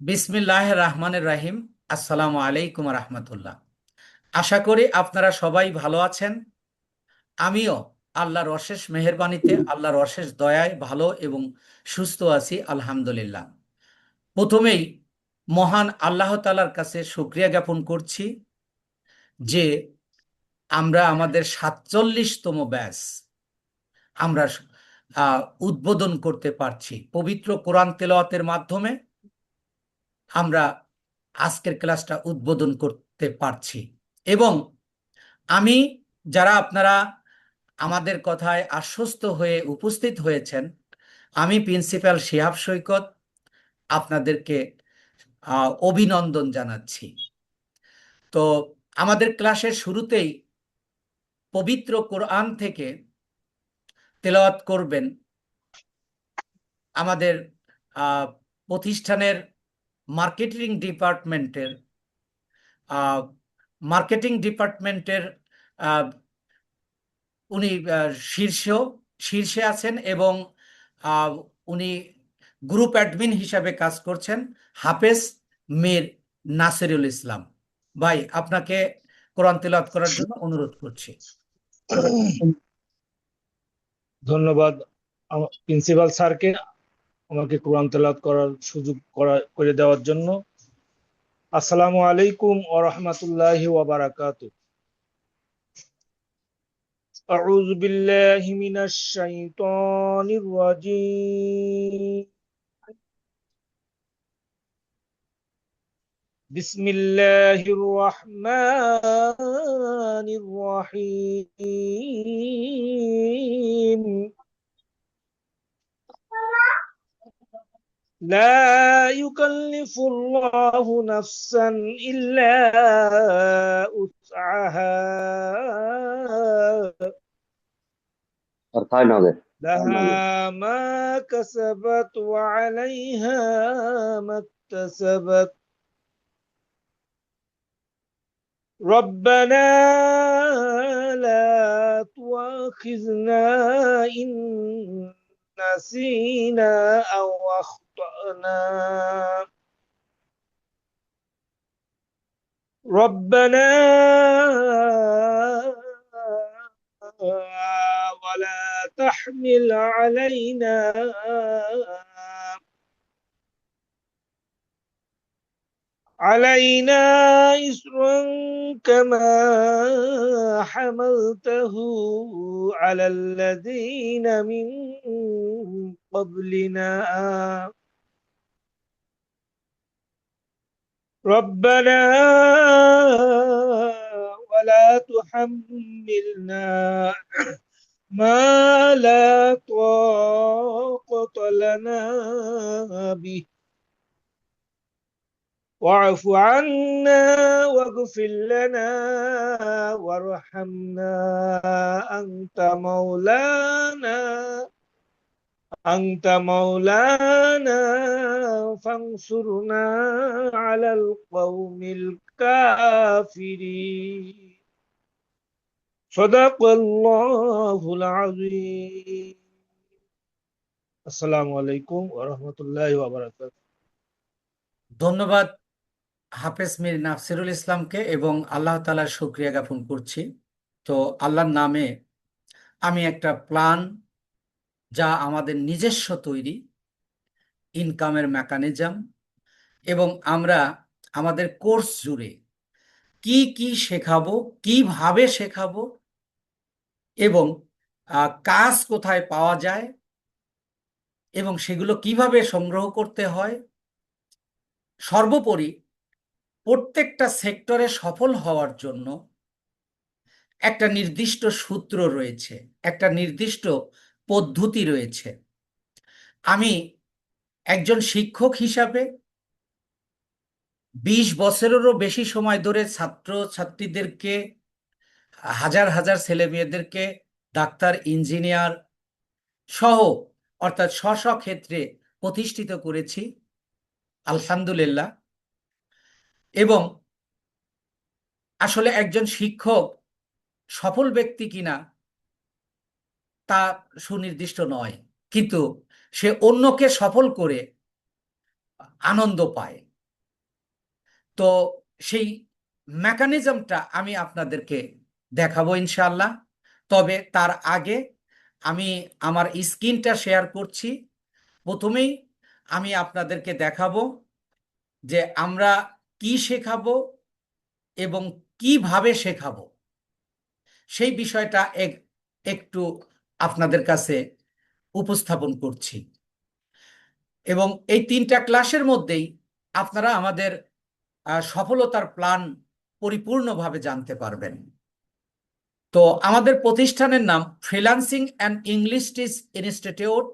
বিসমিল্লাহির রহমানির রহিম। আসসালামু আলাইকুম রহমতুল্লাহ। আশা করি আপনারা সবাই ভালো আছেন। আমিও আল্লাহর অশেষ মেহেরবানিতে, আল্লাহর অশেষ দয়ায় ভালো এবং সুস্থ আছি, আলহামদুলিল্লাহ। প্রথমেই মহান আল্লাহ তাআলার কাছে শুকরিয়া জ্ঞাপন করছি যে আমরা আমাদের ৪৭তম ব্যাচ আমরা উদ্বোধন করতে পারছি। পবিত্র কোরআন তেলাওয়াতের মাধ্যমে আমরা আজকের ক্লাসটা উদ্বোধন করতে পারছি। এবং আমি, যারা আপনারা আমাদের কথায় আশ্বস্ত হয়ে উপস্থিত হয়েছেন, আমি প্রিন্সিপাল শিহাব সৈকত আপনাদেরকে অভিনন্দন জানাচ্ছি। তো আমাদের ক্লাসের শুরুতেই পবিত্র কোরআন থেকে তেলাওয়াত করবেন আমাদের আহ, প্রতিষ্ঠানের মার্কেটিং ডিপার্টমেন্টের আহ, মার্কেটিং ডিপার্টমেন্টের আহ, উনি শীর্ষে আছেন এবং আহ, উনি গ্রুপ অ্যাডমিন হিসাবে কাজ করছেন, হাফেজ মীর নাসিরুল ইসলাম। ভাই, আপনাকে কোরআন তেলাওয়াত করার জন্য অনুরোধ করছি। ধন্যবাদ প্রিন্সিপাল স্যারকে আমাকে কোরআন তেলাওয়াত করার সুযোগ করে দেওয়ার জন্য। আসসালামু আলাইকুম ওয়া রাহমাতুল্লাহি ওয়া বারাকাতুহু। আউযু বিল্লাহি মিনাশ শাইতানির রাজীম। বিসমিল্লাহির রাহমানির রাহিম। لا يكلف الله نفسا إلا وسعها لها ما كسبت وعليها ما اكتسبت. ربنا لا تؤاخذنا إن نسينا أو أخطأنا. ربنا ولا تحمل علينا إسرا كما حملته على الذين من قبلنا. ربنا ولا تحملنا ما لا طاقة لنا به واعف عنا واغفر لنا وارحمنا أنت مولانا فانصرنا على القوم الكافرين. صدق الله العظيم. আসসালামু আলাইকুম ওয়া রাহমাতুল্লাহি ওয়া বারাকাতুহু। ধন্যবাদ হাফেজ মীর নাসিরুল ইসলামকে এবং আল্লাহ তাআলার শুকরিয়া জ্ঞাপন করছি। তো আল্লাহর নামে আমি একটা প্ল্যান, যা আমাদের নিজস্ব তৈরি ইনকামের মেকানিজম, এবং আমরা আমাদের কোর্স জুড়ে কি কি শেখাবো, কিভাবে শেখাবো, এবং কাজ কোথায় পাওয়া যায় এবং সেগুলো কিভাবে সংগ্রহ করতে হয়, সর্বোপরি প্রত্যেকটা সেক্টরে সফল হওয়ার জন্য একটা নির্দিষ্ট সূত্র রয়েছে, একটা নির্দিষ্ট পদ্ধতি রয়েছে। আমি একজন শিক্ষক হিসাবে ২০ বছরেরও বেশি সময় ধরে ছাত্র ছাত্রীদেরকে, হাজার হাজার ছেলে মেয়েদেরকে ডাক্তার, ইঞ্জিনিয়ার সহ, অর্থাৎ স্ব স্ব ক্ষেত্রে প্রতিষ্ঠিত করেছি, আলহামদুলিল্লাহ। এবং আসলে একজন শিক্ষক সফল ব্যক্তি কিনা তা সুনির্দিষ্ট নয়, কিন্তু সে অন্যকে সফল করে আনন্দ পায়। তো সেই মেকানিজমটা আমি আপনাদেরকে দেখাবো ইনশাআল্লাহ। তবে তার আগে আমি আমার স্ক্রিনটা শেয়ার করছি। প্রথমেই আমি আপনাদেরকে দেখাবো যে আমরা কি শেখাবো এবং কিভাবে শেখাবো, সেই বিষয়টা একটু আপনাদের কাছে উপস্থাপন করছি। এবং এই 3টা ক্লাসের মধ্যেই আপনারা আমাদের সফলতার প্ল্যান পরিপূর্ণভাবে জানতে পারবেন। তো আমাদের প্রতিষ্ঠানের নাম freelancing and English teach institute,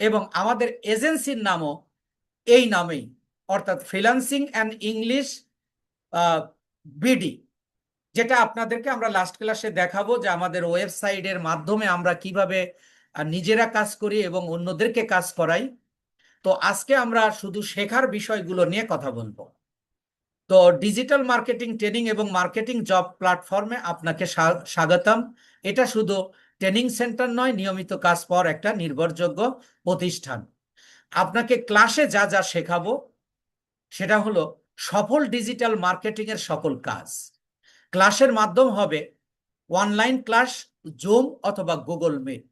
এবং আমাদের এজেন্সির নামও এই নামেই, অর্থাৎ ফ্রিল্যান্সিং অ্যান্ড ইংলিশ বিডি। যেটা আপনাদেরকে আমরা লাস্ট ক্লাসে দেখাবো যে আমাদের ওয়েবসাইটের মাধ্যমে আমরা কিভাবে নিজেরা কাজ করি এবং অন্যদেরকে কাজ করাই। তো আজকে আমরা শুধু শেখার বিষয়গুলো নিয়ে কথা বলবো। তো ডিজিটাল মার্কেটিং ট্রেনিং এবং মার্কেটিং জব প্ল্যাটফর্মে আপনাকে স্বাগতম। এটা শুধু ট্রেনিং সেন্টার নয়, নিয়মিত কাজ পাওয়ার একটা নির্ভরযোগ্য প্রতিষ্ঠান। আপনাকে ক্লাসে যা যা শেখাবো সেটা হলো সফল ডিজিটাল মার্কেটিং এর সকল কাজ। ক্লাসের মাধ্যম হবে অনলাইন ক্লাস, জুম অথবা গুগল মিট।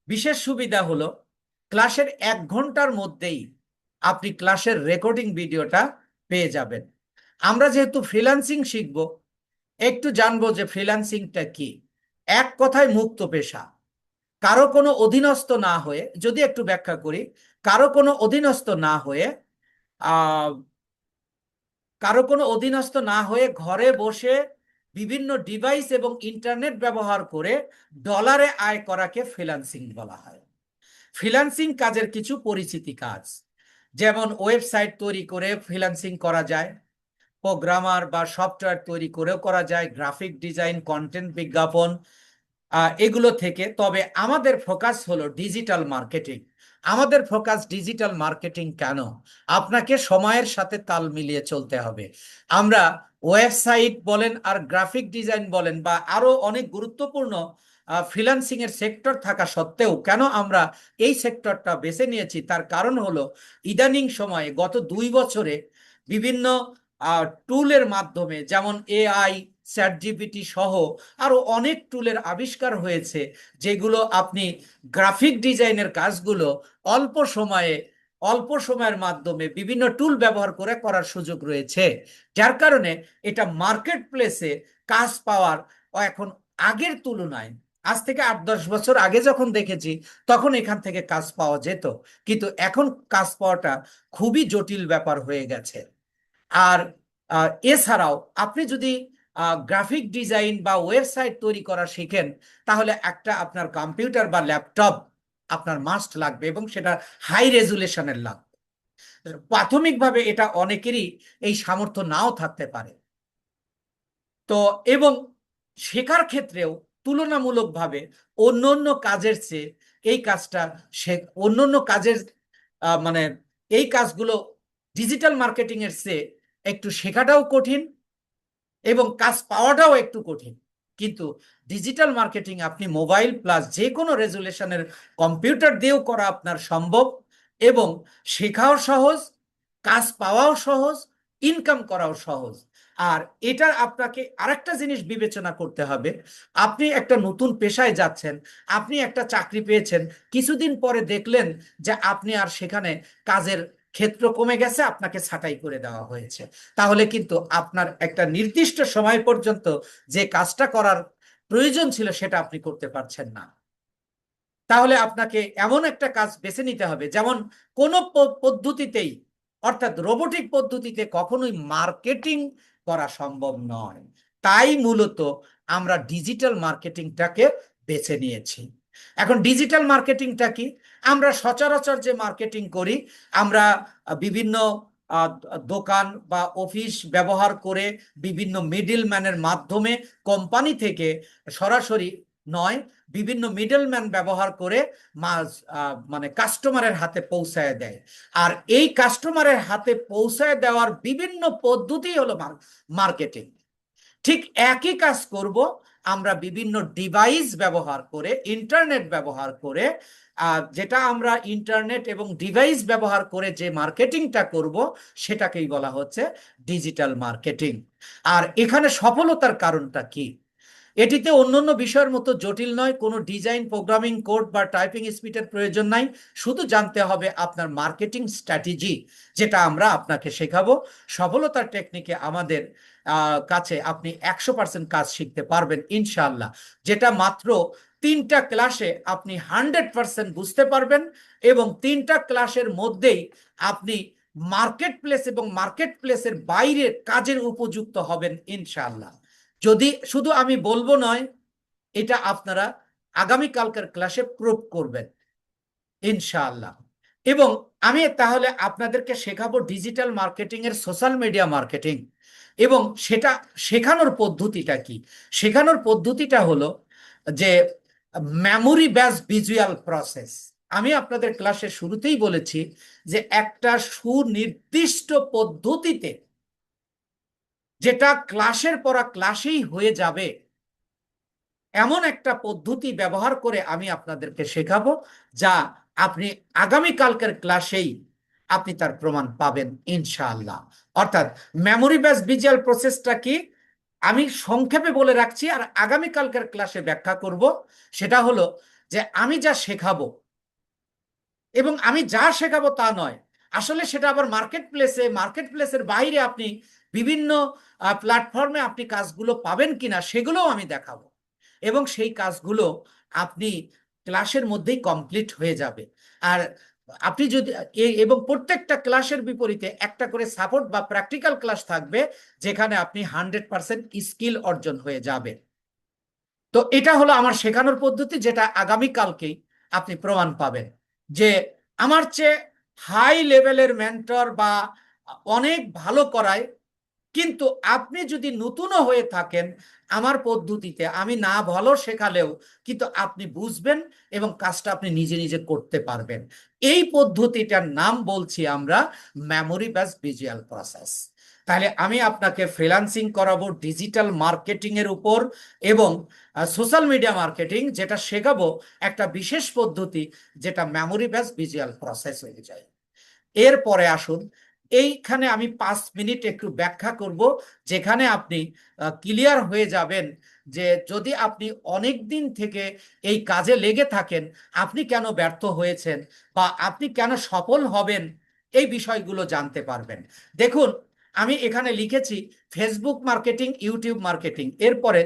বিশেষ সুবিধা হলো ক্লাসের 1 ঘন্টার মধ্যেই আপনি ক্লাসের রেকর্ডিং ভিডিওটা পেয়ে যাবেন। আমরা যেহেতু ফ্রিল্যান্সিং শিখব, একটু জানবো যে ফ্রিল্যান্সিংটা কি। এক কথায় মুক্ত পেশা, কারো কোনো অধীনস্থ না হয়ে, যদি একটু ব্যাখ্যা করি, কারো কোনো অধীনস্থ না হয়ে আহ কারো কোনো অধীনস্থ না হয়ে ঘরে বসে বিভিন্ন ডিভাইস এবং ইন্টারনেট ব্যবহার করে ডলারে আয় করাকে ফ্রিল্যান্সিং বলা হয়। ফ্রিল্যান্সিং কাজের কিছু পরিচিতি কাজ, যেমন ওয়েবসাইট তৈরি করে ফ্রিল্যান্সিং করা যায়, প্রোগ্রামার বা সফটওয়্যার তৈরি করেও করা যায়, গ্রাফিক ডিজাইন, কন্টেন্ট বিজ্ঞাপন, এগুলো থেকে। তবে আমাদের ফোকাস হলো ডিজিটাল মার্কেটিং। আমাদের ফোকাস ডিজিটাল মার্কেটিং কেন? আপনাকে সময়ের সাথে তাল মিলিয়ে চলতে হবে। আমরা ওয়েবসাইট বলেন আর গ্রাফিক ডিজাইন বলেন বা আরো অনেক গুরুত্বপূর্ণ ফ্রিল্যান্সিং এর সেক্টর থাকা সত্ত্বেও কেন আমরা এই সেক্টরটা বেছে নিয়েছি, তার কারণ হলো ইদানিং সময়ে গত 2 বছরে বিভিন্ন টুলের মাধ্যমে, যেমন এআই, চ্যাট জিপিটি সহ আরো অনেক টুলের আবিষ্কার হয়েছে, যেগুলো আপনি গ্রাফিক ডিজাইনের কাজগুলো অল্প সময়ের মাধ্যমে বিভিন্ন টুল ব্যবহার করে করার সুযোগ রয়েছে। যার কারণে এটা মার্কেট প্লেসে কাজ পাওয়ার এখন আগের তুলনায়, আজ থেকে 8-10 বছর আগে যখন দেখেছি তখন এখান থেকে কাজ পাওয়া যেত, কিন্তু এখন কাজ পাওয়াটা খুবই জটিল ব্যাপার হয়ে গেছে। আর এছাড়াও আপনি যদি গ্রাফিক ডিজাইন বা ওয়েবসাইট তৈরি করা শিখেন, তাহলে একটা আপনার কম্পিউটার বা ল্যাপটপ আপনার মাস্ট লাগবে, এবং সেটা হাই রেজুলেশনের লাগবে। প্রাথমিকভাবে এটা অনেকেরই এই সামর্থ্য নাও থাকতে পারে। তো এবং শেখার ক্ষেত্রেও তুলনামূলকভাবে অন্য অন্য কাজের চেয়ে এই কাজটা অন্য অন্য কাজের মানে এই কাজগুলো ডিজিটাল মার্কেটিং এর চেয়ে একটু শেখাটাও কঠিন এবং কাজ পাওয়াটাও একটু কঠিন। কিন্তু ডিজিটাল মার্কেটিং আপনি মোবাইল প্লাস যে কোনো রেজুলেশনের কম্পিউটার দিয়েও করা আপনার সম্ভব, এবং শেখাও সহজ, কাজ পাওয়াও সহজ, ইনকাম করাও সহজ। আর এটা আপনাকে আরেকটা জিনিস বিবেচনা করতে হবে। আপনি একটা নতুন পেশায় যাচ্ছেন, আপনি একটা চাকরি পেয়েছেন, কিছুদিন পরে দেখলেন যে আপনি আর সেখানে কাজের ক্ষেত্র কমে গেছে, আপনাকে ছাঁটাই করে দেওয়া হয়েছে, তাহলে কিন্তু আপনার একটা নির্দিষ্ট সময় পর্যন্ত যে কাজটা করার প্রয়োজন ছিল সেটা আপনি করতে পারছেন না। তাহলে আপনাকে এমন একটা কাজ বেছে নিতে হবে, যেমন কোনো পদ্ধতিতেই, অর্থাৎ রোবোটিক পদ্ধতিতে কখনোই মার্কেটিং করা সম্ভব নয়। তাই মূলত আমরা ডিজিটাল মার্কেটিংটাকে বেছে নিয়েছি। এখন ডিজিটাল মার্কেটিংটা কি? আমরা সচরাচর যে মার্কেটিং করি, আমরা বিভিন্ন দোকান বা অফিস ব্যবহার করে বিভিন্ন মিডলম্যানের মাধ্যমে কোম্পানি থেকে সরাসরি নয়, বিভিন্ন মিডলম্যান ব্যবহার করে মানে কাস্টমারের হাতে পৌঁছায় দেয়। আর এই কাস্টমারের হাতে পৌঁছায় দেওয়ার বিভিন্ন পদ্ধতি হলো মার্কেটিং। ঠিক একই কাজ করব আমরা বিভিন্ন ডিভাইস ব্যবহার করে, ইন্টারনেট ব্যবহার করে। যেটা আমরা ইন্টারনেট এবং ডিভাইস ব্যবহার করে যে মার্কেটিংটা করব সেটাকেই বলা হচ্ছে ডিজিটাল মার্কেটিং। আর এখানে সফলতার কারণটা কি? এটিতে অন্যান্য বিষয়ের মতো জটিল নয়, কোনো ডিজাইন, প্রোগ্রামিং, কোড বা টাইপিং স্পিডের প্রয়োজন নাই। শুধু জানতে হবে আপনার মার্কেটিং স্ট্র্যাটেজি, যেটা আমরা আপনাকে শেখাবো। সফলতার টেকনিকে আমাদের কাছে আপনি 100% কাজ শিখতে পারবেন ইনশাআল্লাহ, যেটা মাত্র 3টা ক্লাসে আপনি 100% বুঝতে পারবেন, এবং 3টা ক্লাসের মধ্যেই আপনি মার্কেট প্লেস এবং মার্কেট প্লেসের বাইরের কাজের উপযুক্ত হবেন ইনশাআল্লাহ। যদি শুধু আমি বলবো নয়, এটা আপনারা আগামীকালকের ক্লাসে প্রুভ করবেন ইনশাআল্লাহ। এবং আমি তাহলে আপনাদেরকে শেখাবো ডিজিটাল মার্কেটিং এর সোশ্যাল মিডিয়া মার্কেটিং। এবং সেটা শেখানোর পদ্ধতিটা কি? শেখানোর পদ্ধতিটা হলো যে মেমোরি বেস ভিজুয়াল প্রসেস। আমি আপনাদের ক্লাসের শুরুতেই বলেছি যে একটা সুনির্দিষ্ট পদ্ধতিতে, যেটা ক্লাসের পড়া ক্লাসেই হয়ে যাবে, এমন একটা পদ্ধতি ব্যবহার করে আমি আপনাদেরকে শেখাবো, যা আপনি আগামীকালকের ক্লাসেই আপনি তার প্রমাণ পাবেন ইনশাআল্লাহ। অর্থাৎ মেমোরি বেস ভিজুয়াল প্রসেসটা কি আমি সংক্ষেপে বলে রাখছি, আর আগামীকালকের ক্লাসে ব্যাখ্যা করব। সেটা হলো যে আমি যা শেখাবো, এবং আমি যা শেখাবো তা নয়, আসলে সেটা আবার মার্কেট প্লেসের বাইরে আপনি বিভিন্ন প্ল্যাটফর্মে আপনি কাজগুলো পাবেন কিনা সেগুলোও আমি দেখাবো। এবং সেই কাজগুলো আপনি ক্লাসের মধ্যেই কমপ্লিট হয়ে যাবে। আর আপনি যদি এবং প্রত্যেকটা ক্লাসের বিপরীতে একটা করে সাপোর্ট বা প্র্যাকটিক্যাল ক্লাস থাকবে, যেখানে আপনি 100% স্কিল অর্জন হয়ে যাবে। তো এটা হলো আমার শেখানোর পদ্ধতি, যেটা আগামীকালকেই আপনি প্রমাণ পাবেন যে আমার চেয়ে হাই লেভেলের মেন্টর বা অনেক ভালো করায়। কিন্তু আপনি যদি নতুনও হয়ে থাকেন, আমার পদ্ধতিতে আমি না ভালো শেখালেও কিন্তু আপনি বুঝবেন এবং কাজটা আপনি নিজে নিজে করতে পারবেন। এই পদ্ধতিটার নাম বলছি আমরা মেমোরি বেস ভিজুয়াল প্রসেস। তাহলে আমি আপনাকে ফ্রিল্যান্সিং করাবো ডিজিটাল মার্কেটিং এর উপর, এবং সোশ্যাল মিডিয়া মার্কেটিং, যেটা শেখাবো একটা বিশেষ পদ্ধতি, যেটা মেমোরি বেস ভিজুয়াল প্রসেস হয়ে যায়। এরপরে আসুন, এইখানে আমি 5 মিনিট একটু ব্যাখ্যা করব, যেখানে আপনি ক্লিয়ার হয়ে যাবেন যে যদি আপনি অনেক দিন থেকে এই কাজে লেগে থাকেন, আপনি কেন ব্যর্থ হয়েছেন বা আপনি কেন সফল হবেন, এই বিষয়গুলো জানতে পারবেন। দেখুন, আমি এখানে লিখেছি ফেসবুক মার্কেটিং, ইউটিউব মার্কেটিং, এরপরে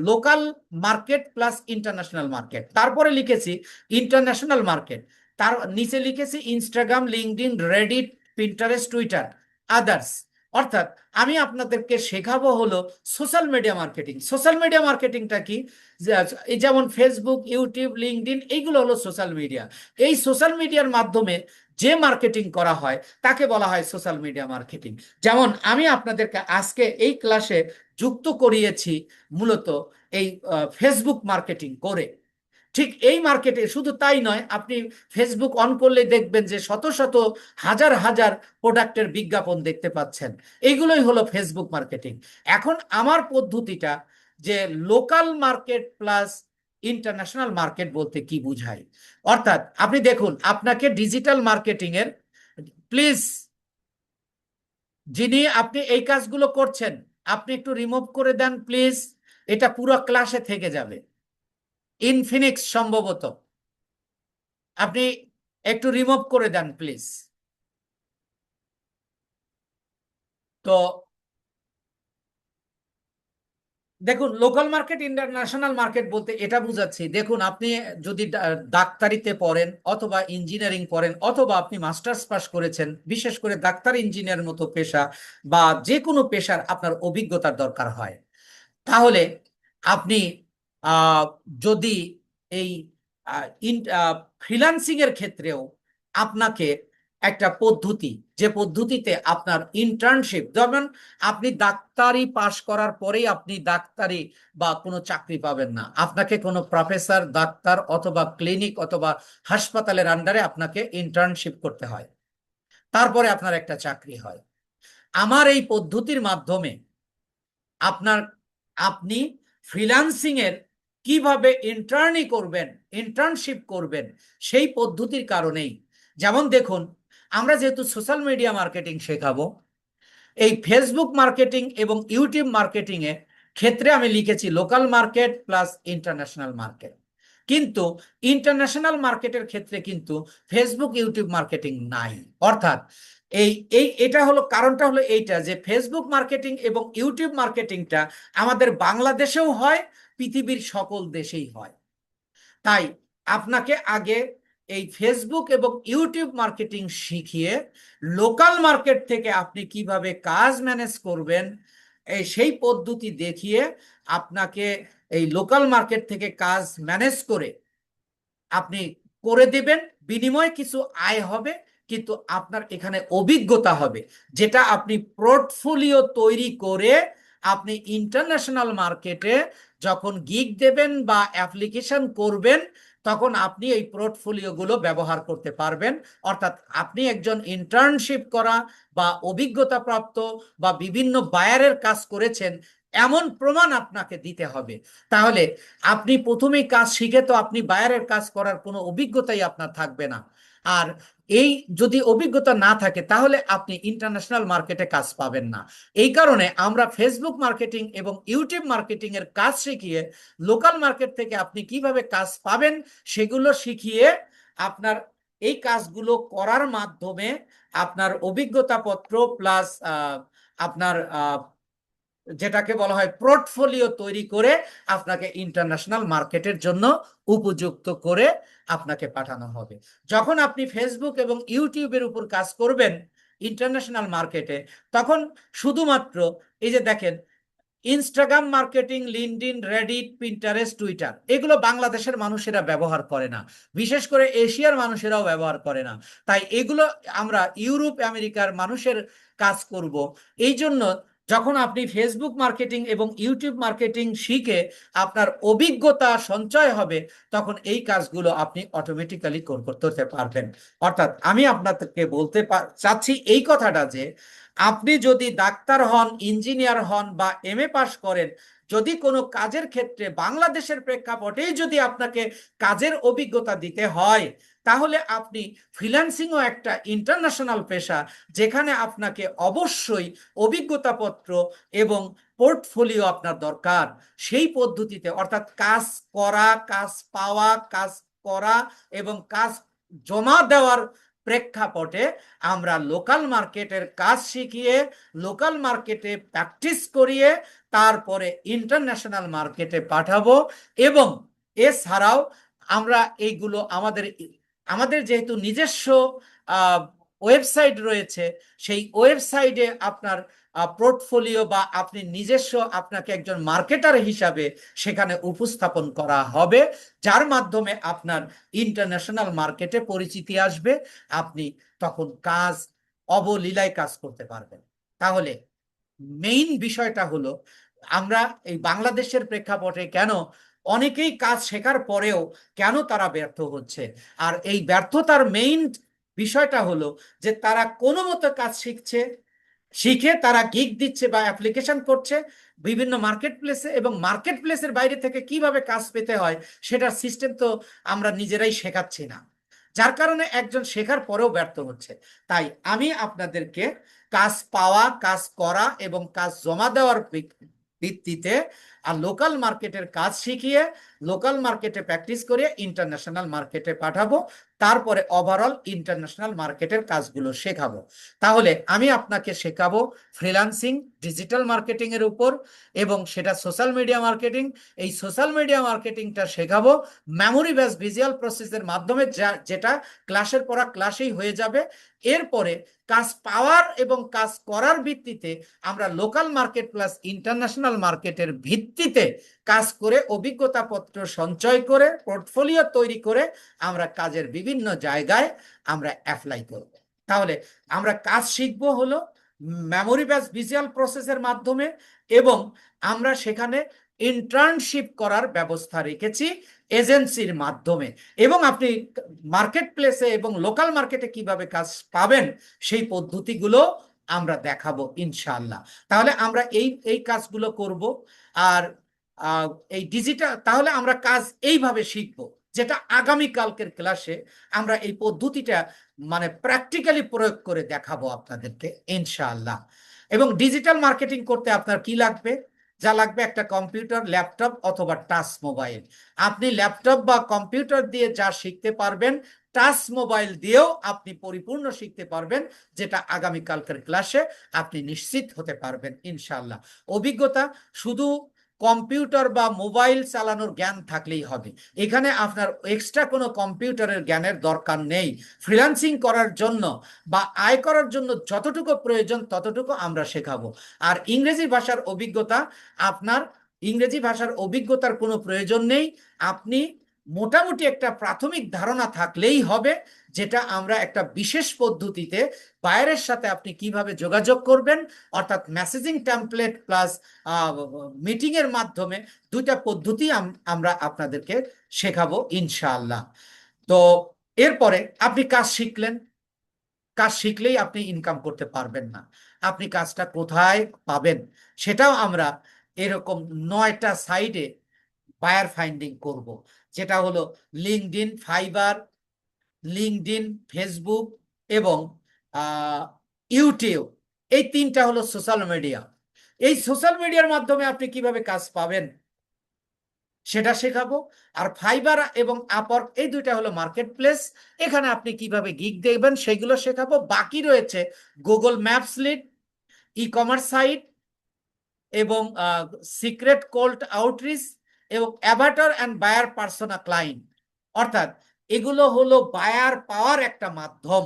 local market plus international market, তারপরে লিখেছি ইন্টারন্যাশনাল মার্কেট, তার নিচে লিখেছি Instagram, LinkedIn, Reddit, Pinterest, Twitter, others. অর্থাৎ আমি আপনাদেরকে শেখাবো হলো social media marketing. Social media মার্কেটিংটা কি? যেমন ফেসবুক, ইউটিউব, লিঙ্কডইন, এইগুলো হলো সোশ্যাল মিডিয়া। এই সোশ্যাল মিডিয়ার মাধ্যমে যে মার্কেটিং করা হয় তাকে বলা হয় সোশ্যাল মিডিয়া মার্কেটিং। যেমন আমি আপনাদেরকে আজকে এই ক্লাসে যুক্ত করিয়েছি মূলত এই ফেসবুক মার্কেটিং করে। ঠিক এই মার্কেটে শুধু তাই নয়, আপনি ফেসবুক অন করলে দেখবেন যে শত শত হাজার হাজার প্রোডাক্টের বিজ্ঞাপন দেখতে পাচ্ছেন। এইগুলোই হলো ফেসবুক মার্কেটিং। এখন আমার পদ্ধতিটা যে local market plus international market বলতে কি বুঝায়। অর্থাৎ আপনি দেখুন, আপনাকে ডিজিটাল মার্কেটিং এর, প্লিজ, যিনি আপনি এই কাজগুলো করছেন, আপনি একটু রিমুভ করে দেন প্লিজ। এটা পুরো ক্লাসে থেকে যাবে। ইনফিনিক্স সম্ভবত, আপনি একটু রিমুভ করে দেন প্লিজ। তো দেখুন, লোকাল মার্কেট ইন্টারন্যাশনাল মার্কেট বলতে এটা বুঝাচ্ছি, দেখুন আপনি যদি ডাক্তারিতে পড়েন অথবা ইঞ্জিনিয়ারিং পড়েন, অথবা আপনি মাস্টার্স পাস করেছেন, বিশেষ করে ডাক্তার ইঞ্জিনিয়ার মতো পেশা বা যে কোনো পেশার আপনার অভিজ্ঞতার দরকার হয়, তাহলে আপনি আহ, যদি এই ফ্রিল্যান্সিং এর ক্ষেত্রেও আপনাকে একটা পদ্ধতি, যে পদ্ধতিতে আপনার ইন্টার্নশিপ, যেমন আপনি ডাক্তারি পাশ করার পরেই আপনি ডাক্তারি বা কোনো চাকরি পাবেন না, আপনাকে কোনো প্রফেসর, ডাক্তার অথবা ক্লিনিক অথবা হাসপাতালের আন্ডারে আপনাকে ইন্টার্নশিপ করতে হয়, তারপরে আপনার একটা চাকরি হয়। আমার এই পদ্ধতির মাধ্যমে আপনার আপনি ফ্রিল্যান্সিং এর কিভাবে ইন্টার্নশিপ করবেন সেই পদ্ধতির কারণেই। যেমন দেখুন, আমরা যেহেতু সোশ্যাল মিডিয়া মার্কেটিং শেখাবো, এই ফেসবুক মার্কেটিং এবং ইউটিউব মার্কেটিং এর ক্ষেত্রে আমি লিখেছি local market plus international market. কিন্তু ইন্টারন্যাশনাল মার্কেটের ক্ষেত্রে কিন্তু ফেসবুক ইউটিউব মার্কেটিং নাই। অর্থাৎ এই এই এটা হলো কারণটা হলো এইটা যে ফেসবুক মার্কেটিং এবং ইউটিউব মার্কেটিংটা আমাদের বাংলাদেশেও হয়, পৃথিবীর সকল দেশেই হয়। তাই আপনাকে আগে এই ফেসবুক এবং ইউটিউব মার্কেটিং শিখিয়ে লোকাল মার্কেট থেকে আপনি কিভাবে কাজ ম্যানেজ করবেন সেই পদ্ধতি দেখিয়ে আপনাকে এই লোকাল মার্কেট থেকে কাজ ম্যানেজ করে আপনি করে দেবেন। বিনিময়ে কিছু আয় হবে, কিন্তু আপনার এখানে অভিজ্ঞতা হবে, যেটা আপনি পোর্টফোলিও তৈরি করে আপনি ইন্টারন্যাশনাল মার্কেটে যখন গিগ দেবেন বা অ্যাপ্লিকেশন করবেন, তখন আপনি এই পোর্টফোলিওগুলো ব্যবহার করতে পারবেন। অর্থাৎ আপনি একজন ইন্টার্নশিপ করা বা অভিজ্ঞতা প্রাপ্ত বা বিভিন্ন বায়ারের কাজ করেছেন এমন প্রমাণ আপনাকে দিতে হবে। তাহলে আপনি প্রথমেই কাজ শিখে তো আপনি বায়ারের কাজ করার কোনো অভিজ্ঞতাই আপনার থাকবে না। আর এই যদি অভিজ্ঞতা না থাকে তাহলে আপনি ইন্টারন্যাশনাল মার্কেটে কাজ পাবেন না। এই কারণে আমরা ফেসবুক মার্কেটিং এবং ইউটিউব মার্কেটিং এর কাজ শিখিয়ে লোকাল মার্কেট থেকে আপনি কিভাবে কাজ পাবেন সেগুলো শিখিয়ে আপনার এই কাজগুলো করার মাধ্যমে আপনার অভিজ্ঞতাপত্র প্লাস আপনার যেটাকে বলা হয় পোর্টফোলিও তৈরি করে আপনাকে ইন্টারন্যাশনাল মার্কেটের জন্য উপযুক্ত করে আপনাকে পাঠানো হবে। যখন আপনি ফেসবুক এবং ইউটিউবের উপর কাজ করবেন ইন্টারন্যাশনাল মার্কেটে, তখন শুধুমাত্র এই যে দেখেন Instagram marketing, LinkedIn, Reddit, Pinterest, Twitter, এগুলো বাংলাদেশের মানুষেরা ব্যবহার করে না, বিশেষ করে এশিয়ার মানুষেরাও ব্যবহার করে না। তাই এগুলো আমরা ইউরোপ আমেরিকার মানুষের কাজ করব। এই জন্য যখন আপনি ফেসবুক মার্কেটিং এবং ইউটিউব মার্কেটিং শিখে আপনার অভিজ্ঞতা সঞ্চয় হবে, তখন এই কাজগুলো আপনি অটোমেটিক্যালি করতে পারবেন। অর্থাৎ আমি আপনাদেরকে বলতে চাচ্ছি এই কথাটা যে আপনি যদি ডাক্তার হন, ইঞ্জিনিয়ার হন বা এমএ পাস করেন, যদি কোনো কাজের ক্ষেত্রে বাংলাদেশের প্রেক্ষাপটেই যদি আপনাকে কাজের অভিজ্ঞতা দিতে হয়, তাহলে আপনি ফ্রিল্যান্সিংও একটা ইন্টারন্যাশনাল পেশা, যেখানে আপনাকে অবশ্যই অভিজ্ঞতাপত্র এবং পোর্টফোলিও আপনার দরকার। সেই পদ্ধতিতে অর্থাৎ কাজ করা, কাজ পাওয়া, কাজ করা এবং কাজ জমা দেওয়ার প্রেক্ষাপটে আমরা লোকাল মার্কেটের কাজ শিখিয়ে লোকাল মার্কেটে প্র্যাকটিস করিয়ে তারপরে ইন্টারন্যাশনাল মার্কেটে পাঠাবো। এবং এছাড়াও আমরা এইগুলো আমাদের যেহেতু নিজস্ব ওয়েবসাইট রয়েছে, সেই ওয়েবসাইটে আপনার পোর্টফোলিও বা আপনি নিজস্ব আপনাকে একজন মার্কেটার হিসাবে সেখানে উপস্থাপন করা হবে, যার মাধ্যমে আপনার ইন্টারন্যাশনাল মার্কেটে পরিচিতি আসবে। আপনি তখন কাজ অবলীলায় কাজ করতে পারবেন। তাহলে মেইন বিষয়টা হলো আমরা এই বাংলাদেশের প্রেক্ষাপটে কেন অনেকেই কাজ শেখার পরেও কেন তারা ব্যর্থ হচ্ছে, আর এই ব্যর্থতার মেইন বিষয়টা হলো যে তারা কোনো মতো কাজ শিখে তারা গিগ দিচ্ছে বা অ্যাপ্লিকেশন করছে বিভিন্ন মার্কেট প্লেসে, এবং মার্কেট প্লেসের বাইরে থেকে কিভাবে কাজ পেতে হয় সেটার সিস্টেম তো আমরা নিজেরাই শেখাচ্ছি না, যার কারণে একজন শেখার পরেও ব্যর্থ হচ্ছে। তাই আমি আপনাদেরকে কাজ পাওয়া, কাজ করা এবং কাজ জমা দেওয়ার ভিত্তিতে আর লোকাল মার্কেটের কাজ শিখিয়ে লোকাল মার্কেটে প্র্যাকটিস করে ইন্টারন্যাশনাল মার্কেটে পাঠাবো, তারপরে ওভারঅল ইন্টারন্যাশনাল মার্কেটের কাজগুলো শেখাবো। তাহলে আমি আপনাকে শেখাবো ফ্রিল্যান্সিং, ডিজিটাল মার্কেটিং এর উপর, এবং সেটা সোশ্যাল মিডিয়া মার্কেটিং। এই সোশ্যাল মিডিয়া মার্কেটিংটা শেখাবো মেমোরি বেস ভিজুয়াল প্রসেসের মাধ্যমে, যেটা ক্লাসের পড়া ক্লাসেই হয়ে যাবে। এরপরে কাজ পাওয়ার এবং কাজ করার ভিত্তিতে আমরা লোকাল মার্কেট প্লাস ইন্টারন্যাশনাল মার্কেটের ভিত্তিতে কাজ করে অভিজ্ঞতাপত্র সঞ্চয় করে পোর্টফোলিও তৈরি করে আমরা কাজের বিভিন্ন জায়গায় আমরা অ্যাপ্লাই করব। তাহলে আমরা কাজ শিখবো হলো মেমোরি বেস ভিজুয়াল প্রসেসের মাধ্যমে, এবং আমরা সেখানে ইন্টার্নশিপ করার ব্যবস্থা রেখেছি এজেন্সির মাধ্যমে। এবং আপনি মার্কেট প্লেসে এবং লোকাল মার্কেটে কিভাবে কাজ পাবেন সেই পদ্ধতিগুলো আমরা দেখাবো ইনশাআল্লাহ। তাহলে আমরা এই এই কাজগুলো করব। আর আহ, এই ডিজিটাল, তাহলে আমরা কাজ এইভাবে শিখবো, যেটা আগামী কালকের ক্লাসে আমরা এই পদ্ধতিটা মানে প্র্যাকটিক্যালি প্রয়োগ করে দেখাবো আপনাদেরকে ইনশাআল্লাহ। এবং ডিজিটাল মার্কেটিং করতে আপনার কি লাগবে? যা লাগবে একটা কম্পিউটার, ল্যাপটপ অথবা টাচ মোবাইল। আপনি ল্যাপটপ বা কম্পিউটার দিয়ে যা শিখতে পারবেন, টাচ মোবাইল দিয়েও আপনি পরিপূর্ণ শিখতে পারবেন, যেটা আগামী কালকের ক্লাসে আপনি নিশ্চিত হতে পারবেন ইনশাআল্লাহ। অভিজ্ঞতা শুধু কম্পিউটার বা মোবাইল চালানোর জ্ঞান থাকলেই হবে, এখানে আপনার এক্সট্রা কোনো কম্পিউটারের জ্ঞানের দরকার নেই। ফ্রিল্যান্সিং করার জন্য বা আয় করার জন্য যতটুকু প্রয়োজন ততটুকু আমরা শেখাবো। আর ইংরেজি ভাষার অভিজ্ঞতা, আপনার ইংরেজি ভাষার অভিজ্ঞতার কোনো প্রয়োজন নেই। আপনি মোটামুটি একটা প্রাথমিক ধারণা থাকলেই হবে, যেটা আমরা একটা বিশেষ পদ্ধতিতে বাইরের সাথে আপনি কিভাবে যোগাযোগ করবেন, অর্থাৎ মেসেজিং টেমপ্লেট প্লাস মিটিং এর মাধ্যমে দুইটা পদ্ধতি আমরা আপনাদেরকে শেখাবো ইনশাআল্লাহ। তো এরপরে আপনি কাজ শিখলেন, কাজ শিখলেই আপনি ইনকাম করতে পারবেন না। আপনি কাজটা কোথায় পাবেন সেটাও আমরা এরকম 9টা সাইডে বায়ার ফাইন্ডিং করব, যেটা হলো লিঙ্কডইন, ফাইবার, লিঙ্কডইন, ফেসবুক এবং ইউটিউব। এই তিনটা হলো সোশ্যাল মিডিয়া। এই সোশ্যাল মিডিয়ার মাধ্যমে আপনি কিভাবে কাজ পাবেন সেটা শেখাবো। আর ফাইবার এবং আপওয়ার্ক, এই দুইটা হলো মার্কেট প্লেস, এখানে আপনি কিভাবে গিগ দেখবেন সেগুলো শেখাবো। বাকি রয়েছে Google maps lead, e commerce site এবং সিক্রেট কোল্ড আউটরিচ এবং avatar and buyer persona client. অর্থাৎ এগুলো হলো বায়ার পাওয়ার একটা মাধ্যম,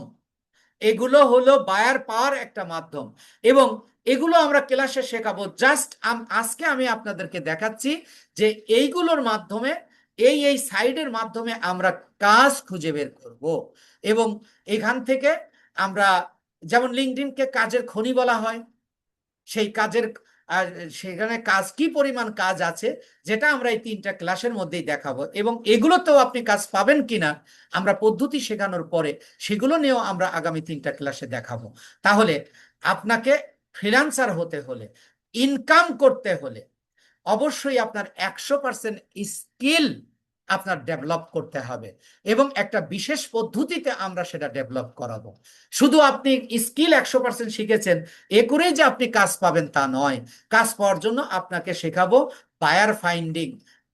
এগুলো হলো বায়ার পাওয়ার একটা মাধ্যম। এবং এগুলো আমরা ক্লাসে শেখাবো। জাস্ট আজকে আমি আপনাদেরকে দেখাচ্ছি যে এইগুলোর মাধ্যমে, এই এই সাইডের মাধ্যমে আমরা কাজ খুঁজে বের করব। এবং এখান থেকে আমরা, যেমন লিঙ্কডইনকে কাজের খনি বলা হয়, সেই কাজের আর সেখানে কাজ কি পরিমাণ কাজ আছে, যেটা আমরা এই 3টা ক্লাসের মধ্যেই দেখাবো। এবং এগুলোতেও আপনি কাজ পাবেন কিনা আমরা পদ্ধতি শেখানোর পরে সেগুলো নিয়েও আমরা আগামী 3টা ক্লাসে দেখাবো। তাহলে আপনাকে ফ্রিল্যান্সার হতে হলে, ইনকাম করতে হলে অবশ্যই আপনার 100% স্কিল আপনার ডেভেলপ করতে হবে, এবং একটা বিশেষ পদ্ধতিতে আমরা সেটা ডেভেলপ করাবো। শুধু আপনি স্কিল 100% শিখেছেন এ করেই যে আপনি কাজ পাবেন তা নয়। কাজ পাওয়ার জন্য আপনাকে শেখাবো বায়ার ফাইন্ডিং।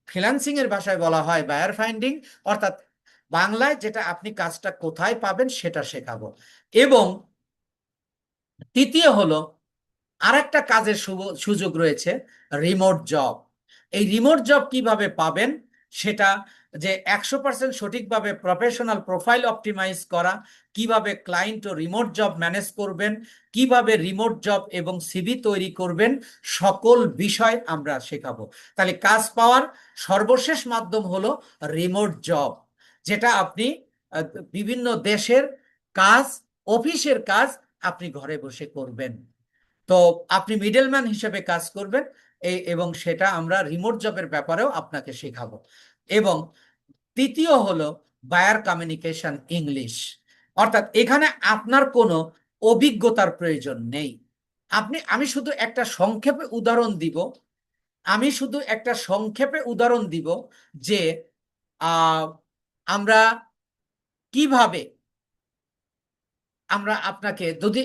ফ্রিল্যান্সিং এর ভাষায় বলা হয় বায়ার ফাইন্ডিং, অর্থাৎ বাংলায় যেটা আপনি কাজটা কোথায় পাবেন সেটা শেখাবো। এবং তৃতীয় হলো আরেকটা কাজের সুযোগ রয়েছে, রিমোট জব। এই রিমোট জব কিভাবে পাবেন সেটা, যে 100% সঠিকভাবে প্রফেশনাল প্রোফাইল অপটিমাইজ করা, কিভাবে ক্লায়েন্ট ও রিমোট জব ম্যানেজ করবেন, কিভাবে রিমোট জব এবং সিভি তৈরি করবেন, সকল বিষয় আমরা শেখাবো। তাহলে কাজ পাওয়ার সর্বশেষ মাধ্যম হলো রিমোট জব, যেটা আপনি আহ, বিভিন্ন দেশের কাজ, অফিসের কাজ আপনি ঘরে বসে করবেন। তো আপনি মিডলম্যান হিসেবে কাজ করবেন, এবং সেটা আমরা রিমোট জবের ব্যাপারেও আপনাকে শেখাবো। এবং তৃতীয় হলো বায়ার কমিউনিকেশন ইংলিশ, অর্থাৎ এখানে আপনার কোনো অভিজ্ঞতার প্রয়োজন নেই। আমি শুধু একটা সংক্ষেপে উদাহরণ দিব, আমি শুধু একটা সংক্ষেপে উদাহরণ দিব যে আহ, আমরা কিভাবে, আমরা আপনাকে যদি,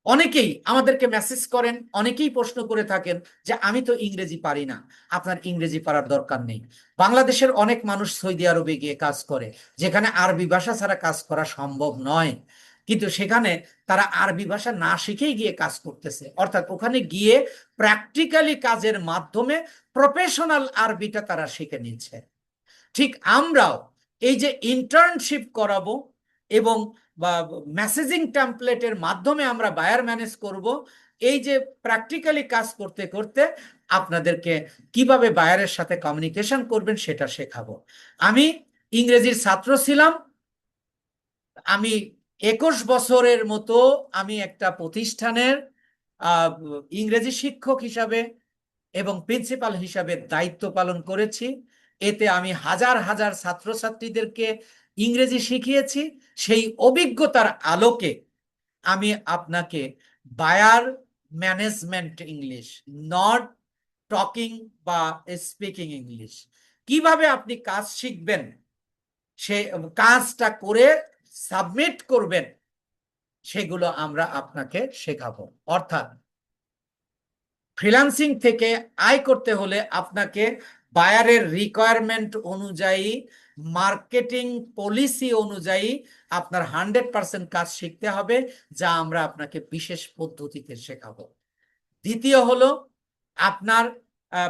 অনেকেই আমাদেরকে মেসেজ করেন, অনেকেই প্রশ্ন করে থাকেন যে আমি তো ইংরেজি পারি না। আপনার ইংরেজি পারার দরকার নেই। বাংলাদেশের অনেক মানুষ সৌদি আরবে গিয়ে কাজ করে, যেখানে আরবি ভাষা ছাড়া কাজ করা সম্ভব নয়, কিন্তু সেখানে তারা আরবি ভাষা না শিখেই গিয়ে কাজ করতেছে। অর্থাৎ ওখানে গিয়ে প্র্যাকটিক্যালি কাজের মাধ্যমে প্রফেশনাল আরবিটা তারা শিখে নিচ্ছে। ঠিক আমরাও এই যে ইন্টার্নশিপ করাবো এবং বা মেসেজিং টেমপ্লেটের মাধ্যমে আমরা বায়ার ম্যানেজ করব, এই যে প্র্যাকটিক্যালি কাজ করতে করতে আপনাদেরকে কিভাবে বায়ারের সাথে কমিউনিকেশন করবেন সেটা শেখাবো। আমি ইংরেজির ছাত্র ছিলাম। আমি 21 বছরের মতো আমি একটা প্রতিষ্ঠানের আহ, ইংরেজি শিক্ষক হিসাবে এবং প্রিন্সিপাল হিসাবে দায়িত্ব পালন করেছি। এতে আমি হাজার হাজার ছাত্রছাত্রীদেরকে ইংরেজি শিখিয়েছি। সেই অভিজ্ঞতার আলোকে আমি আপনাকে buyer management English, not talking বা স্পিকিং ইংলিশ, কিভাবে আপনি কাজ শিখবেন, সে কাজটা করে সাবমিট করবেন, সেগুলো আমরা আপনাকে শেখাবো। অর্থাৎ ফ্রিল্যান্সিং থেকে আয় করতে হলে আপনাকে বায়ারের রিকোয়ারমেন্ট অনুযায়ী, মার্কেটিং পলিসি অনুযায়ী আপনার 100% কাজ শিখতে হবে, যা আমরা আপনাকে বিশেষ পদ্ধতিতে শেখাবো। দ্বিতীয় হলো, আপনার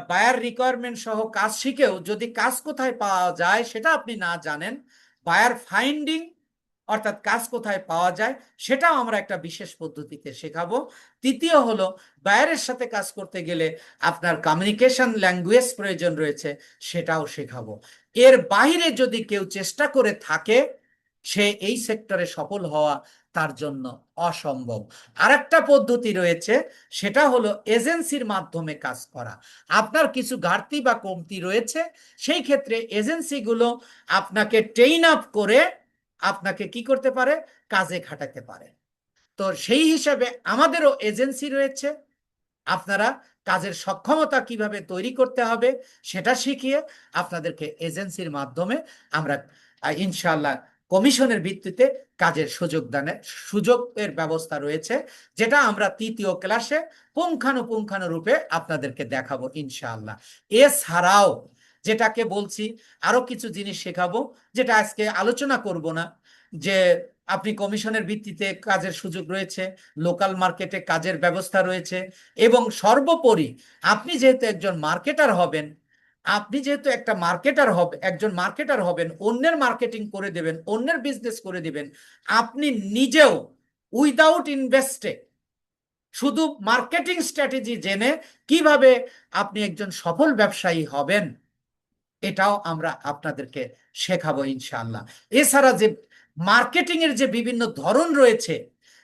বায়ার রিকোয়ারমেন্ট সহ কাজ শিখেও যদি কাজ কোথায় পাওয়া যায় সেটা আপনি না জানেন, বায়ার ফাইন্ডিং অর্থাৎ কাজ কোথায় পাওয়া যায় সেটাও আমরা একটা বিশেষ পদ্ধতিতে শেখাবো। তৃতীয় হলো, বায়ারের সাথে কাজ করতে গেলে আপনার কমিউনিকেশন ল্যাঙ্গুয়েজ প্রয়োজন রয়েছে, সেটাও শেখাবো। এর বাইরে যদি কেউ চেষ্টা করে থাকে, সে এই সেক্টরে সফল হওয়া তার জন্য অসম্ভব। আরেকটা পদ্ধতি রয়েছে, সেটা হলো এজেন্সির মাধ্যমে কাজ করা। আপনার কিছু ঘাটতি বা কমতি রয়েছে, সেই ক্ষেত্রে এজেন্সিগুলো আপনাকে ট্রেন আপ করে আপনাকে কি করতে পারে, কাজে খাটাতে পারে। তো সেই হিসাবে আমাদেরও এজেন্সি রয়েছে, আপনারা কাজের সক্ষমতা কিভাবে তৈরি করতে হবে সেটা শিখিয়ে আপনাদেরকে এজেন্সির মাধ্যমে আমরা ইনশাআল্লাহ কমিশনের ভিত্তিতে কাজের সুযোগের ব্যবস্থা রয়েছে, যেটা আমরা তৃতীয় ক্লাসে পুঙ্খানুপুঙ্খানুরূপে আপনাদেরকে দেখাবো ইনশাআল্লাহ। এছাড়াও যেটাকে বলছি, আরো কিছু জিনিস শেখাবো, যেটা আজকে আলোচনা করব না, যে আপনি কমিশনের ভিত্তিতে কাজের সুযোগ রয়েছে, লোকাল মার্কেটে কাজের ব্যবস্থা রয়েছে, এবং সর্বোপরি আপনি যেহেতু একজন মার্কেটার হবেন, একজন মার্কেটার হবেন, অন্যের মার্কেটিং করে দেবেন, অন্যের বিজনেস করে দিবেন, আপনি নিজেও উইদাউট ইনভেস্টে শুধু মার্কেটিং স্ট্র্যাটেজি জেনে কিভাবে আপনি একজন সফল ব্যবসায়ী হবেন, এটাও আমরা আপনাদেরকে শেখাবো ইনশাআল্লাহ। এছাড়া যে মার্কেটিং এর যে বিভিন্ন ধরন রয়েছে,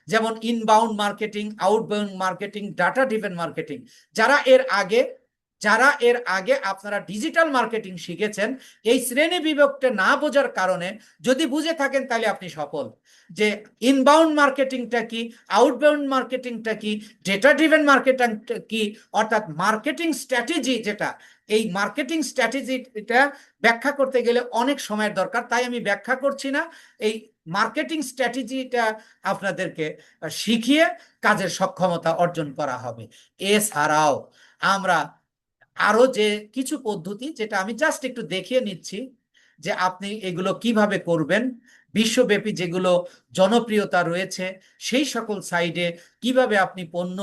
যেমন inbound marketing, outbound marketing, data driven marketing, যারা এর আগে আপনারা ডিজিটাল মার্কেটিং শিখেছেন, এই শ্রেণী বিভক্তি না বোঝার কারণে, যদি বুঝে থাকেন তাহলে আপনি সফল। যে ইনবাউন্ড মার্কেটিংটা কি, আউটবাউন্ড মার্কেটিংটা কি, ডেটা ড্রিভেন মার্কেটিংটা কি, অর্থাৎ মার্কেটিং স্ট্র্যাটেজি যেটা, এই মার্কেটিং স্ট্র্যাটেজিটা ব্যাখ্যা করতে গেলে অনেক সময়ের দরকার, তাই আমি ব্যাখ্যা করছি না। এই মার্কেটিং স্ট্র্যাটেজিটা আপনাদেরকে শিখিয়ে কাজের সক্ষমতা অর্জন করা হবে। এছাড়াও আমরা আরো যে কিছু পদ্ধতি, যেটা আমি জাস্ট একটু দেখিয়ে নিচ্ছি, যে আপনি এগুলো কিভাবে করবেন, বিশ্বব্যাপী যেগুলো জনপ্রিয়তা রয়েছে সেই সকল সাইডে কিভাবে আপনি পণ্য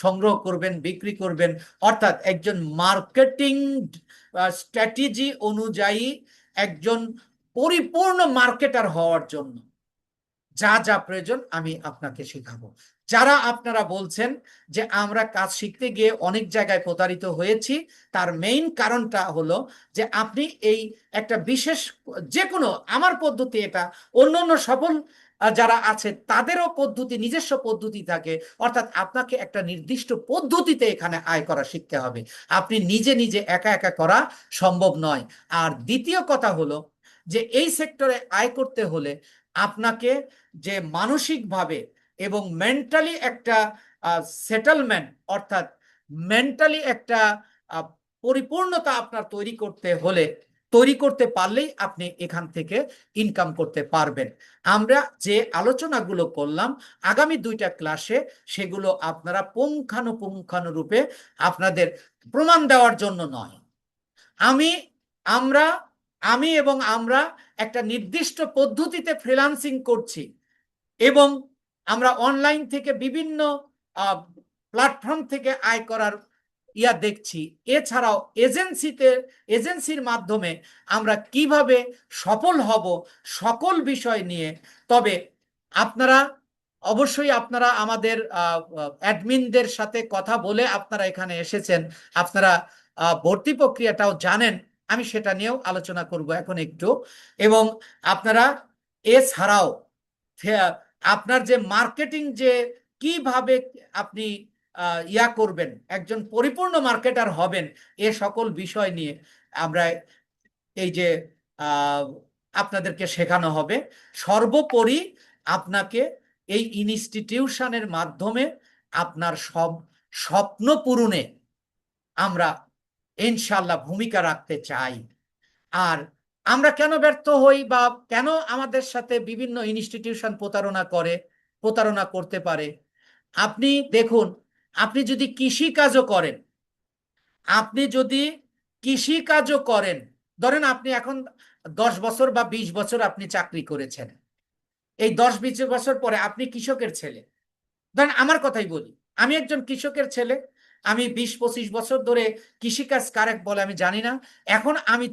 সংগ্রহ করবেন, বিক্রি করবেন, অর্থাৎ একজন মার্কেটিং স্ট্র্যাটেজি অনুযায়ী একজন পরিপূর্ণ মার্কেটার হওয়ার জন্য যা যা প্রয়োজন আমি আপনাকে শেখাবো। যারা আপনারা বলছেন যে আমরা কাজ শিখতে গিয়ে অনেক জায়গায় প্রতারিত হয়েছি, তার মেইন কারণটা হলো যে আপনি এই একটা বিশেষ, যে কোনো আমার পদ্ধতি এটা, অন্য অন্য সফল যারা আছে তাদেরও পদ্ধতি, নিজস্ব পদ্ধতি থাকে, অর্থাৎ আপনাকে একটা নির্দিষ্ট পদ্ধতিতে এখানে আয় করা শিখতে হবে। আপনি নিজে নিজে একা একা করা সম্ভব নয়। আর দ্বিতীয় কথা হলো যে এই সেক্টরে আয় করতে হলে আপনাকে যে মানসিকভাবে এবং মেন্টালি একটা সেটেলমেন্ট, অর্থাৎ মেন্টালি একটা পরিপূর্ণতা আপনার তৈরি করতে পারলেই আপনি এখান থেকে ইনকাম করতে পারবেন। আমরা যে আলোচনাগুলো করলাম আগামী 2টা ক্লাসে, সেগুলো আপনারা পুঙ্খানুপুঙ্খানুরূপে আপনাদের প্রমাণ দেওয়ার জন্য নয়, আমি আমরা আমি এবং আমরা একটা নির্দিষ্ট পদ্ধতিতে ফ্রিল্যান্সিং করছি, এবং আমরা অনলাইন থেকে বিভিন্ন প্ল্যাটফর্ম থেকে আয় করার দেখছি। এছাড়াও এজেন্সির মাধ্যমে আমরা কিভাবে সফল হব সকল বিষয় নিয়ে। তবে আপনারা অবশ্যই আমাদের অ্যাডমিনদের সাথে কথা বলে আপনারা এখানে এসেছেন, আপনারা ভর্তি প্রক্রিয়াটাও জানেন, আমি সেটা নিয়েও আলোচনা করব এখন একটু। এবং আপনারা এছাড়াও আপনার যে মার্কেটিং, যে কিভাবে আপনি করবেন, একজন পরিপূর্ণ মার্কেটার হবেন, এ সকল বিষয় নিয়ে আমরা এই যে আপনাদেরকে শেখানো হবে। সর্বোপরি আপনাকে এই ইনস্টিটিউশনের মাধ্যমে আপনার সব স্বপ্ন পূরণে আমরা ইনশাল্লাহ ভূমিকা রাখতে চাই। আর আমরা কেন ব্যর্থ হই বা কেন আমাদের সাথে বিভিন্ন ইনস্টিটিউশন প্রতারণা করতে পারে, আপনি দেখুন, আপনি যদি কৃষিকাজও করেন, আপনি যদি কৃষিকাজও করেন, ধরেন আপনি এখন 10 বছর বা 20 বছর আপনি চাকরি করেছেন, এই 10-20 বছর পরে আপনি কৃষকের ছেলে, ধরেন আমার কথাই বলি, আমি একজন কৃষকের ছেলে, আমি 20-25 বছর ধরে কৃষিকাজ কারেক্ট বলে আমি জানি না। এখন আমি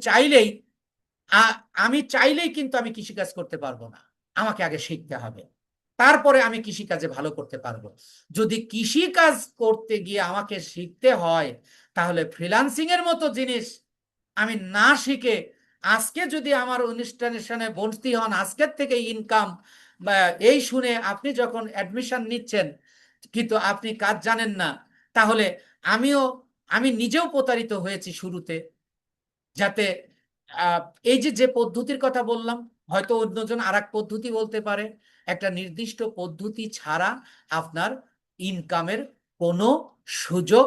চাইলেই কিন্তু আমি কৃষিকাজ করতে পারবো না, আমাকে আগে শিখতে হবে, তারপরে আমি কৃষিকাজে ভালো করতে পারবো। যদি কৃষিকাজ করতে গিয়ে আমাকে শিখতে হয়, তাহলে ফ্রিল্যান্সিং এর মতো জিনিস আমি না শিখে আজকে যদি আমার অনুষ্ঠানে ভর্তি হন, আজকের থেকে ইনকাম এই শুনে আপনি যখন অ্যাডমিশন নিচ্ছেন কিন্তু আপনি কাজ জানেন না, তাহলে আমিও আমি নিজেও প্রতারিত হয়েছি শুরুতে। যাতে আহ, এই যে যে পদ্ধতির কথা বললাম, হয়তো অন্যজন আর এক পদ্ধতি বলতে পারে, একটা নির্দিষ্ট পদ্ধতি ছাড়া আপনার ইনকামের কোনো সুযোগ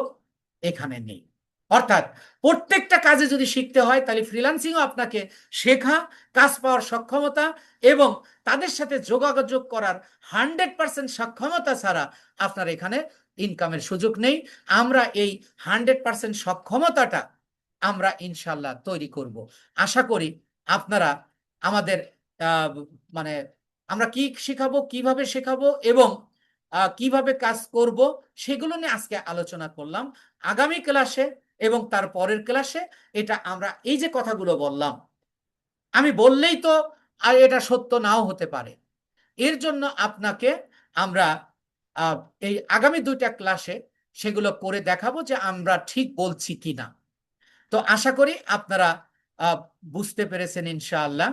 এখানে নেই। অর্থাৎ প্রত্যেকটা কাজে যদি শিখতে হয়, তাহলে ফ্রিল্যান্সিংও আপনাকে শেখা, কাজ পাওয়ার সক্ষমতা এবং তাদের সাথে যোগাযোগ করার 100% সক্ষমতা ছাড়া আপনার এখানে ইনকামের সুযোগ নেই। আমরা এই 100% সক্ষমতাটা আমরা ইনশাল্লাহ তৈরি করব। আশা করি আপনারা আমাদের আহ, মানে আমরা কি শেখাবো, কিভাবে শেখাবো এবং কিভাবে কাজ করব, সেগুলো নিয়ে আজকে আলোচনা করলাম। আগামী ক্লাসে এবং তার পরের ক্লাসে এটা আমরা এই যে কথাগুলো বললাম, আমি বললেই তো আর এটা সত্য নাও হতে পারে, এর জন্য আপনাকে আমরা আহ, এই আগামী 2টা ক্লাসে সেগুলো করে দেখাবো যে আমরা ঠিক বলছি কিনা। তো আশা করি আপনারা বুঝতে পেরেছেন ইনশাআল্লাহ।